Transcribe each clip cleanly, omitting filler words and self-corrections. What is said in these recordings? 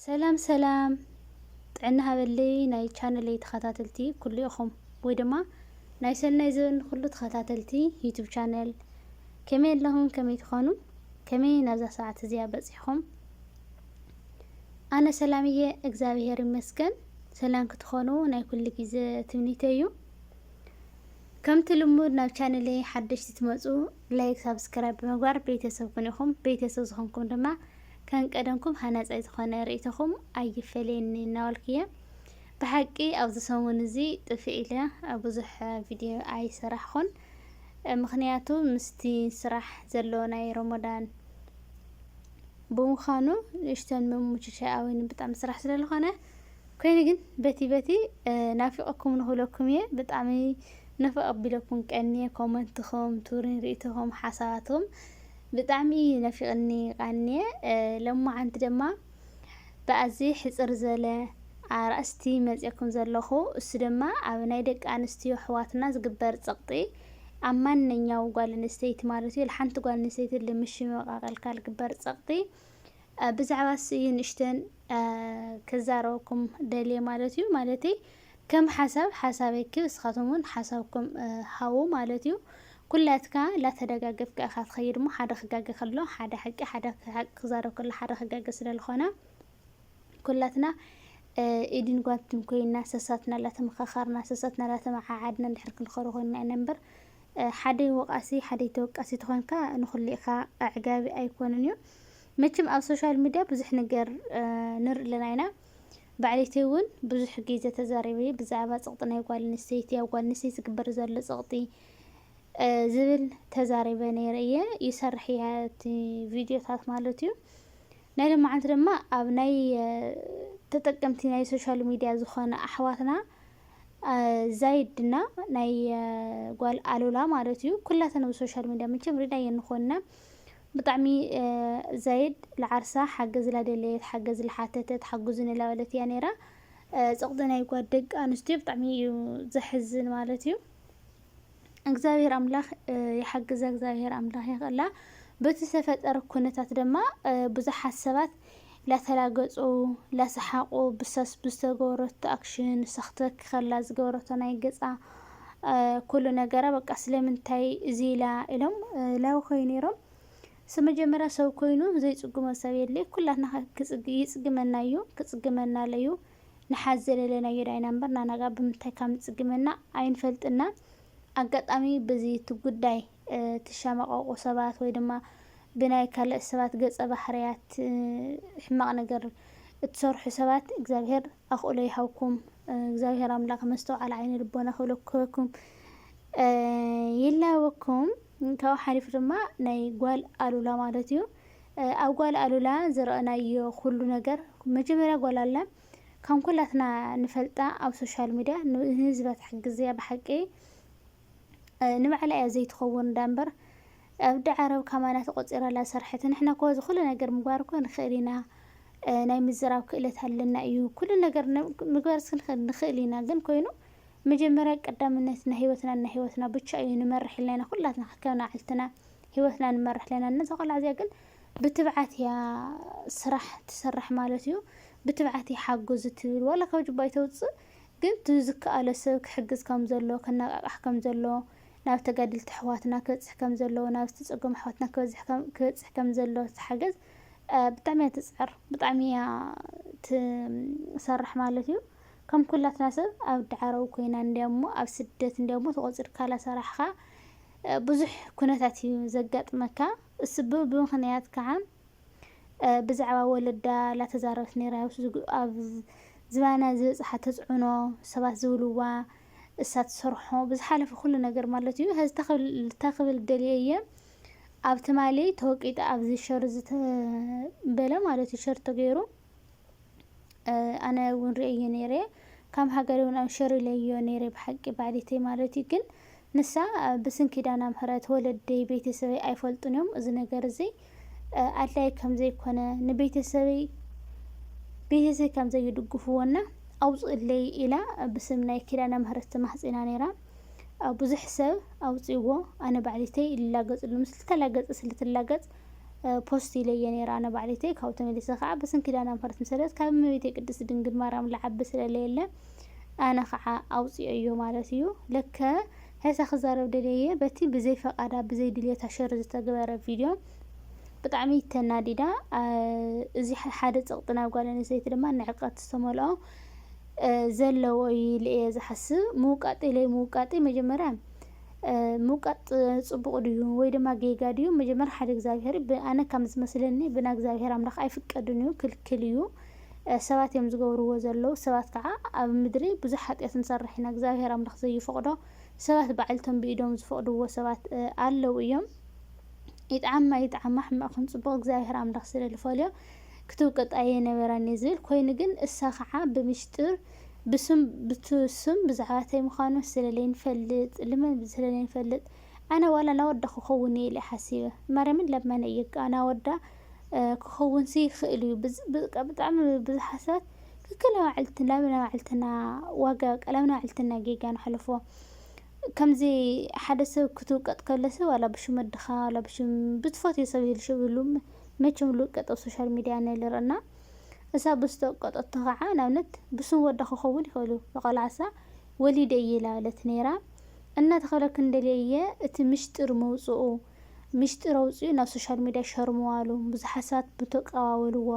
سلام سلام ጥዕና ሃበለይ ናይ ቻነለይ ተኸታተልቲ ኩሉ ኢኹም ወይ ድማ ናይ ሰናይ ዘበን ኩሉ ተኸታተልቲ ዩቲዩብ ቻነል ከመይ ኣለኹም ከመይ ትኾኑ ከመይ ናብዛ ሰዓት እዚኣ በፂሕኹም ኣነ ሰላም እየ እግዚአብሔር ይመስገን ሰላም ክትኾኑ ናይ ኩሉ ግዜ ትምኒተይ እዩ ከምቲ ልሙድ ናብ ቻነለይ ሓደሽቲ ትመፁ ላይክ ሳብስክራይብ ብምግባር ቤተሰብ ኩንኹም ቤተሰብ ዝኾንኩም ድማ كان قدمكم هناصاي ዝኾነ ርእይተኹም ኣይፈለየኒ እናወልክየ ብሓቂ ኣብዚ ሰሙን እዚ ጥፍኢለ ብዙሕ ቪድዮ ኣይሰራሕኹን ምክንያቱ ምስቲ ስራሕ ዘሎ ናይ ረመዳን ብምዃኑ እሽተን መሙችሻኣውን ብጣዕሚ ስራሕ ስለዝኾነ ኮይኑ ግን በቲ ናፊቐኩም ንኽብለኩም እየ ብጣዕሚ ነፈቕ ኣቢለኩም ቀኒየ ኮመንትኹም ቱሪን ርእይተኹም ሓሳባትኩም بتعمي نفقني قانية لما عند دما بأزي حصر زلا عرأستي مزيكم زلخو السدما عبناي دك أنستيو حواتنا زقبر تسقطي أمان نياو قال نستيت مالتي الحنت قال نستيت اللي مش مقاقل كال قبر تسقطي بزعواسي نشتن كزاروكم دالي مالتي كم حسابك وسخاتمون حسابكم هاو مالتيو كلاتك لا تدقاقف كأخذ خير مو حدا خقاقة خلو حدا حق زارو كل حدا خقاقة سر الخنا كلاتنا إيدين قوانتم كوينا ساساتنا لا تمخخرنا ساساتنا لا تمععدنا نحرك الخروخنا نمبر حدا وقاسي حدا توقاسي تخونك نخليخا أعقابي أيكوننيو متم أو سوشيال ميديا بزح نقر نر لناينا بعديتيون بزح جيزة تزاريبي بزعبات سقطنا يقال نسيتي أو قال نسيت كبر زر سقطي زبل تزاريبا نيرية يسرحيها فيديوهات مالتيو نايل ما عند ما أبناي تتقمتي ناي سوشيال ميديا زخانة أحواتنا زايدنا ناي قال ألولا مالتيو كلها تنو سوشيال ميديا من كم رينا ينخونا بطعمي زايد العرسة حجز لدليت حجز الحاتتت حجزنا لولتي نيرة تقدنا يقول دق أنستيب طعمي زحزن مالتيو እግዚአብሔር አምላክ يحجز እግዚአብሔር አምላክ ይኸላ በተሰፈጠረ ኩነታት ደማ ብዙሓት ሰባት ላተላገጹ ላሰሓቁ ብሰስ ብስተገበረቶ አክሽን ሰኽተክ ከላ ዝገበረቶ ናይ ገጻ ኩሉ ነገራ በቃ ስለምንታይ እዚላ ኢሎም ላው ኮይኒሮም ስመጀመሪያ ሰው ኮይኑ ዘይጽጉመ ሰብ የለ ኩላትና ይጽግመና እዩ ክጽግመና ለዩ ንሓዘለለና ይዳይና እምበር ናናጋ ብምንታይ ከም ጽግመና አይንፈልጥና አጋጣሚ በዚህ ጉዳይ ተሻማቀቁ ሰባት ወይ ድማ ብናይ ካልእ ሰባት ገጸ ባህርያት ሕማቅ ነገር እትሰርሑ ሰባት እግዚአብሔር አኽእሎ ይሃውኩም እግዚአብሔር አምላክ መስተውዓል ዓይኒ ልቦና ክብለኩም ይላወኩም ካብ ሓሊፉ ድማ ናይ ጓል አሉላ ማለት እዩ ኣብ ጓል አሉላ ዘረአናዮ ኩሉ ነገር መጀመርያ ጓል አላ ከም ኩላትና ንፈልጣ ኣብ ሶሻል ሚድያ ንህዝባት ሕግዝያ ብሓቂ نبعلها زي تخون دامبر أبدأ عرب كمان تقصير على سرحة نحنا كوز كل نجار مقاركون خيرنا ناي مزرعة وكلت هلنا أيو كل نجار مقارسين نخيلنا جن كوينو مجمرة قدام الناس نهيوتنا بتشأي نمرح لنا كلنا حكينا عيلتنا هيوتنا نمرح لنا الناس قال عزيزي بتبعت يا سرح تسرح مالتيو بتبعت يا حجز تقول ولا كوج بايتوص قلت زك على سوق حجز كم زلو كنا أحكم زلو ناف تقادل تحواتنا كتصح كم زلو ناف تسقم حواتنا كتصح كم زلو تحجز بطعمية تسعر بطعمية تسرح مالتيو كم كلها تناسب أو دعارو كوينا نديمو أو سدت نديمو تغزر كالا سرحها بزح كنتاتي زقات مكا السبب بمخنيات كعام بزعوا ولدا لا تزارت نيرا زمانا حتى تزعنو سبات زولوا السات صرحو بس حالة في كل نجار مالتيو هز تاخذ الدليلية أبت مالي توقيت أبزي شرزت بلا مالتي شرط غيره أنا وين رأيي نيري كم حقرون أو شر ليو نيري بحقي بعدتي مالتي كن نسا بسن كده أنا مهرات ولد دي بيتي سوي أي فلتنيوم إذا نجار زي أتلاقي كم زي كنا نبيتي سوي بيتي كم زي يدقفونا أوصل اللي إلى بسمنا كده أنا مهرت محزنا نيرا أو بزح سب أو تيجو أنا بعدتي اللي لاجت المثل تلاجت أصل تلاجت ፖስት ኢለየ ነይራ ኣነ ባዕለተይ ካብኡ ተመሊሰ ከዓ በስን ክዳና ምፈረት መሰረት ካብ እመቤቴ ቅድስት ድንግል ማርያም ዝዓቢ ስለለየለ ኣነ ከዓ ኣውፅኦዮ ማለት እዩ። ለከ ሕሳ ክዛረብ ደለየ በቲ ብዘይ ፈቃዳ ብዘይ ድልየታ ሸር ዝተገበረ ቪድዮ ብጣዕሚ ተናዲዳ እዚ ሓደ ፀቕጢ ናብ ጓል ኣንስተይቲ ድማ ንዕቀት ዝተመልኦ ዘለዎ ኢለ እየ ዝሓስብ። ምውቃጥ ኢለይ ምውቃጥ መጀመርያ ምውቃጥ ፅቡቅ ድዩ ወይ ድማ ጌጋ ድዩ? መጀመርያ ሓደ እግዚኣብሔር ኣነ ከም ዝመስለኒ ብና እግዚኣብሔር ኣምላኽ ኣይፍቀድን እዩ ክልክል እዩ። ሰባት እዮም ዝገብርዎ ዘለዉ። ሰባት ከዓ ኣብ ምድሪ ብዙሕ ሓጢአት ንሰርሕ ኢና እግዚኣብሔር ኣምላኽ ዘይፈቅዶ ሰባት ባዕልቶም ብኢዶም ዝፈቅድዎ ሰባት ኣለዉ እዮም። ይጥዓማ ይጥዓማ ሕማቕን ፅቡቅ እግዚኣብሔር ኣምላኽ ስለዝፈልዮ ክትውቀጥ ኣየነበረኒ ዝብል ኮይኑ ግን እሳ ከዓ ብምሽጥር ብስም ብዛዕባ እንታይ ምዃኑ ስለለይ ንፈልጥ ልመን ስለለይ ንፈልጥ ኣነ ዋላ ናወዳ ክኸውን ኢለ ሓሲበ ማርያምን ለመነ እየ ናወዳ ክኸውን ሲ ይኽእል እዩ ብጣዕሚ ብዙሓት ሰባት ክክለ ባዕልትና ላብና ባዕልትና ዋጋ ላብና ባዕልትና ጌጋ ንሕልፎ ከምዚ ሓደ ሰብ ክትውቀጥ ከለሰ ዋላ ብሽም ወድኻ ዋላ ብሽም ብትፈትዮ ሰብ ይልሽብሉ መቸም ልውቀጥ ኣብ ሶሻል ሚድያ ንርአና እሳ ብዝተወቀጠቶ ከዓ ናብነት ብስም ወዳ ክኸውን ይኽእሉ በቐልዓሳ ወሊደ እየላለት ነይራ እናተኸለክ እንደለየ እቲ ምሽጥር መውፅኡ ምሽጥር ኣውፅኡ ናብ ሶሻል ሚድያ ሸርመዋሉ ብዙሓት ሰባት ብተቀባበልዎ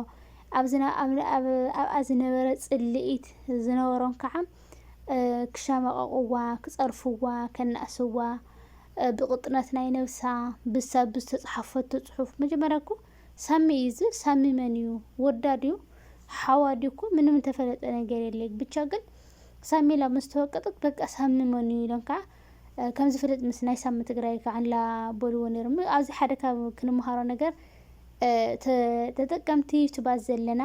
ኣብኣ ዝነበረ ጽልኢት ዝነበሮም ከዓ ክሻመቐቕዋ ክጸርፍዋ ከናእስዋ ብቕጥነት ናይ ነብሳ ብሳብ ዝተፅሓፈቶ ጽሑፍ መጀመርያ እኮ ሳሚ እዩ ዝብል ሳሚ መን እዩ ወዳ ድዩ ሓዋ ድዩ እኮ ምንም ተፈለጠ ነገር የለይ ብቻ ግን ሳሚ ላ ምስተወቀጠት በቃ ሳሚ መን እዩ ኢሎም ከዓ ከም ዝፍለጥ ምስ ናይ ሳሚ ትግራይ ከዓንላ በልዎ ነይሮም። ኣብዚ ሓደ ካብ ክንመሃሮ ነገር ተጠቀምቲ ዩቱባት ዘለና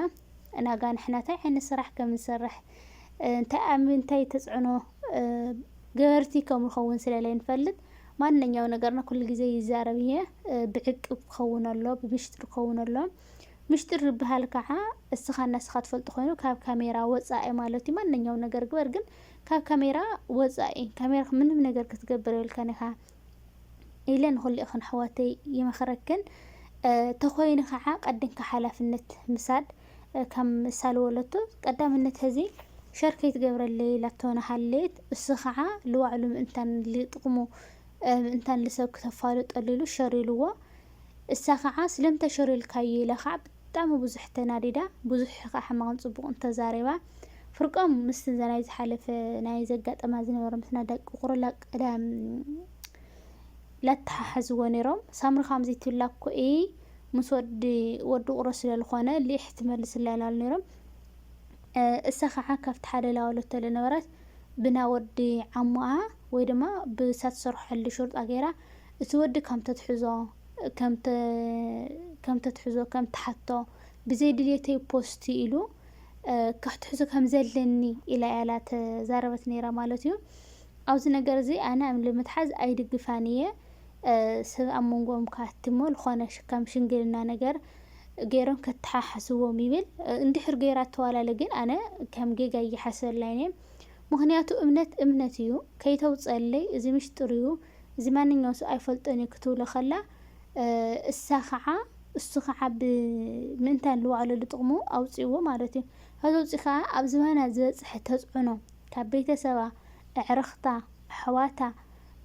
ናጋ ንሕና እንታይ ዓይነት ስራሕ ከም ንሰርሕ እንታይ ተፅዕኖ ገበርቲ ከም ንኸውን ስለለይ ንፈልጥ ማንኛው ነገርና ኩሉ ግዜ ይዛረብ እየ ብዕቅብ ክኸውን ኣሎ ብምሽጥር ክኸውን ኣሎ። ምሽጥር ዝበሃል ከዓ እስኻ እናስኻ ትፈልጥ ኮይኑ ካብ ካሜራ ወፃኢ ማለት እዩ። ማንኛው ነገር ግበር ግን ካብ ካሜራ ወፃኢ ካሜራ ምንም ነገር ክትገብር የብልካን ኢኻ ኢለ ንኹልኢኽን ኣሕዋተይ ይመኽረክን። ተኾይኑ ከዓ ቀድንካ ሓላፍነት ምሳድ ከም ምሳል ወለቶ ቀዳምነት ህዚ ሸር ከይትገብረለይ ኢላቶና ሃሌት እሱ ከዓ ልዋዕሉ ምእንታን ልጥቕሙ ምእንታን ልሰብ ክተፋልጠሉ ኢሉ ሸር ኢልዎ እሳ ከዓ ስለምንታይ ሸር ኢልካዮ ኢላ ከዓ ብጣዕሚ ብዙሕ ተናዲዳ ብዙሕ ከዓ ሕማቕን ፅቡቕን ተዛሪባ ፍርቆም ምስ ናይ ዝሓለፈ ናይ ዘጋጠማ ዝነበረ ምስ ናይ ደቂ ቁርላቅ ላተሓሓዝዎ ነይሮም ሳምሪ ከምዚ ትብላ እኮ ምስ ወዲ ቁሮ ስለዝኾነ ልኢሕ ትመልስላና ነይሮም እሳ ከዓ ካብቲ ሓደ ላወለቶ ለነበራት ብና ወዲ ዓሙኣ ወይ ድማ ብሳት ሰርሐሉ ሹርጣ ገይራ እቲ ወዲ ከም ተትሕዞ ከም ተሓቶ ብዘይ ድልየተይ ፖስት ኢሉ ካሕትሕዞ ከም ዘለኒ ኢላ ያላ ተዛረበት ነይራ ማለት እዩ። ኣብዚ ነገር እዚ ኣነ ንምትሓዝ ኣይድግፋን እየ ሰብ ኣብ መንጎኦም ካትሞ ዝኾነ ከም ሽንግልና ነገር ገይሮም ከተሓሓስዎም ይብል እንድሕር ገይራ ተዋላለ ግን ኣነ ከም ጌጋ ይሓሰብላይነ ምክንያቱ እምነት እዩ ከይተውፀለይ እዚ ምሽጥር እዩ እዚ ማንኛውም ሰብ ኣይፈልጦን እዩ ክትብሎ ከላ እሱ ከዓ ብምንታይ ልዋዕሉ ልጥቕሙ ኣውፂዎ ማለት እዩ። እዚ ውፅኢ ከዓ ኣብ ዝባና ዝበፅሐ ተፅዕኖ ካብ ቤተሰባ ኣዕርኽታ ኣሕዋታ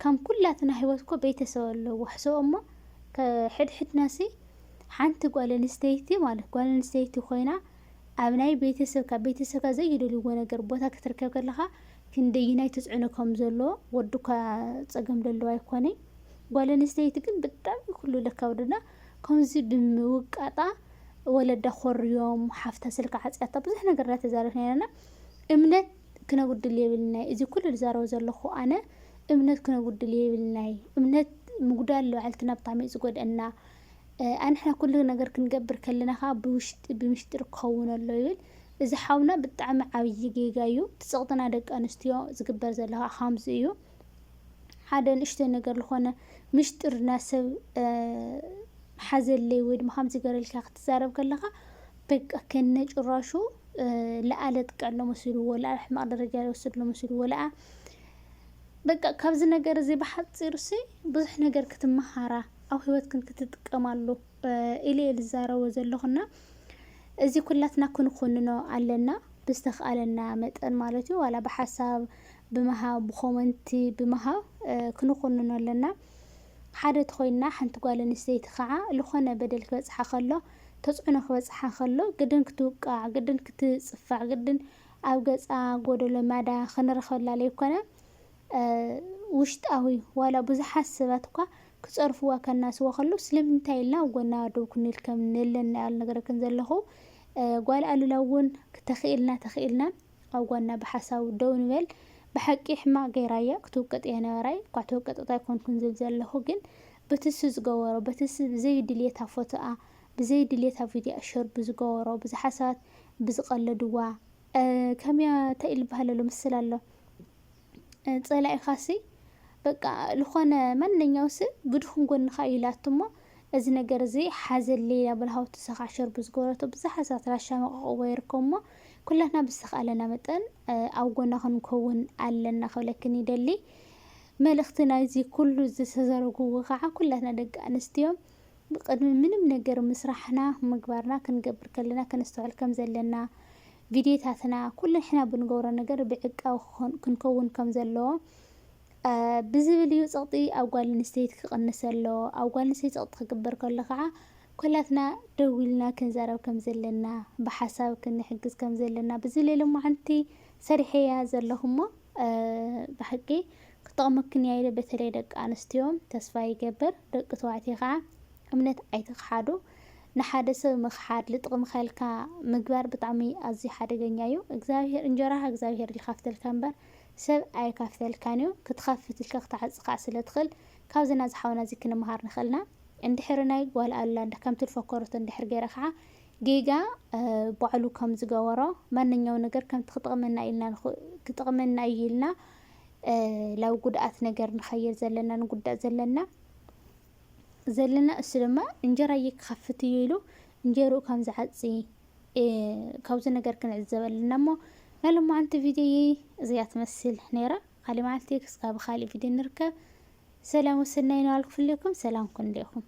ከም ኩላትና ሂወት እኮ ቤተሰብ ኣለዎ ሕሰቦ እሞ ሕድሕድናሲ ሓንቲ ጓል ኣንስተይቲ ማለት ጓል ኣንስተይቲ ኮይና ኣብ ናይ ቤተሰብ ካብ ቤተሰብካ ዘይደልይዎ ነገር ቦታ ክትርከብ ከለኻ ክንደይናይ ተፅዕኖ ከም ዘለዎ ወዱካ ፀገም ዘለዎ ኣይኮነይ ጓል ኣንስተይቲ ግን ብጣዕሚ ኩሉ ለካብድና ከምዚ ብምውቃጣ ወለዳ ኮርዮም ሓፍታ ስልካ ዓፅያታ ብዙሕ ነገር ተዛረብና ነርና እምነት ክነጉድል የብልናይ እዚ ኩሉ ዝዛረቦ ዘለኹ ኣነ እምነት ክነጉድል የብልናይ እምነት ምጉዳል ባዕልትና ብጣዕሚ ዝጎድአና ኣንሕና ኩሉ ነገር ክንገብር ከለና ከዓ ብምሽጥር ክኸውን ኣሎ ይብል እዚ ሓውና ብጣዕሚ ዓብይ ጌጋ እዩ። ትፀቕጥና ደቂ ኣንስትዮ ዝግበር ዘለካ ከምዚ እዩ። ሓደ ንእሽተይ ነገር ዝኾነ ምሽጥር ናሰብ ሓዘለይ ወይ ድማ ከምዚ ገረልካ ክትዛረብ ከለካ በቃ ከነ ጭራሹ ለኣለ ጥቀሎ መስልዎ ለኣለ ሕማቕ ደረጃ ይወስድሎ መስልዎ በቃ ካብዚ ነገር እዚ ብሓፂሩሲ ብዙሕ ነገር ክትመሃራ أو هيوتكن كتتقمالو إلي الزارو زلخنا إزي كلاتنا كنخوننو علنا بستخقالنا متن مالتي ولا بحساب بمها بخومنتي بمها كنخوننو لنا حدا تخوينا حنت قال نسيت خعا لخنا بدل كبصحا خلو تصعنو كبصحا خلو قدن كتوقع قدن كتصفع قدن أو قصا قودلو مادا خنرخلا ليكونا وشتاوي ولا بزحات سباتكا كتصرفوا كالناس وخلو سلمنتاي لنا وقلنا دو كنلكم نلنا على نقرا كنزلخو قال قالوا لون تخيلنا أو قلنا بحساو دون مل بحكي حما غيرايا كتوقت يعني راي كتوقت طاي كون زلزلخو جن بتسز قورو بتسز زي دليتها فوتو بزي دليتها فيديو أشهر بزقورو بزحسات بزقلدوا كميا تقيل بهالو مسلالو صلاي خاصي بقى لخونه منኛው ስ ብድኹም ጎን ኸኢላትሞ እዚ ነገር እዚ ሓዘል ሌላ ብልሃው ተሰኻሸር ብዝጎረቶ ብዛሓሳት ራሻመቕ ወይርከሞ ኩላትና ብዝተኻለና መጠን ኣብ ጎና ክንከውን ኣለና ክብለክን ይደሊ መልእኽትና እዚ ኩሉ ዝተዘረጉ ከዓ ኩላትና ደቂ ኣንስትዮ ብቅድሚ ምንም ነገር ምስራሕና ምግባርና ክንገብር ከለና ክንስተውዕል ከም ዘለና ቪድዮታትና ኩልሕና ብንገብሮ ነገር ብዕቃው ክንከውን ከም ዘለዎ بزبل يوصقتي أوقال نستيت كقنسلو أوقال نستيت صقت كبر كل خاعة كلاتنا دولنا كنزارو كم زلنا بحساب كنحجز كم زلنا بزلي لما عنتي سريحية زلهما بحكي كطعمكن يايل بتريدك أنستيوم تصفاي جبر دق توعتي خاعة أمنت أيتك حادو نحادث مخحاد لطقم خالك مقبار بطعمي أزي حدا جنيايو إجزاهير إنجراها إجزاهير اللي خافت الكامبر سب أي كافتل كانيو كتخفت الكخت عزق عسل تخل كاوزنا زحونا زي كنا مهار نخلنا عند حرناي قال الله عند كم تلفكرت عند حرجة رخعة جيجا بعلو كم زجورا ما نيجي ونجر كم تخطغمنا إلنا تخطغمنا إلنا لو قد أثنا جر نخيل زلنا نقد زلنا السلمة إنجرا يخفت يلو إنجرو كم زعزي كاوزنا جر كنا الزبل نمو لما عند فيديو زي تمثل نيرة خلي معلتك سقاب خالي فيديو نركب سلام وسنين عليكم سلامكم لكم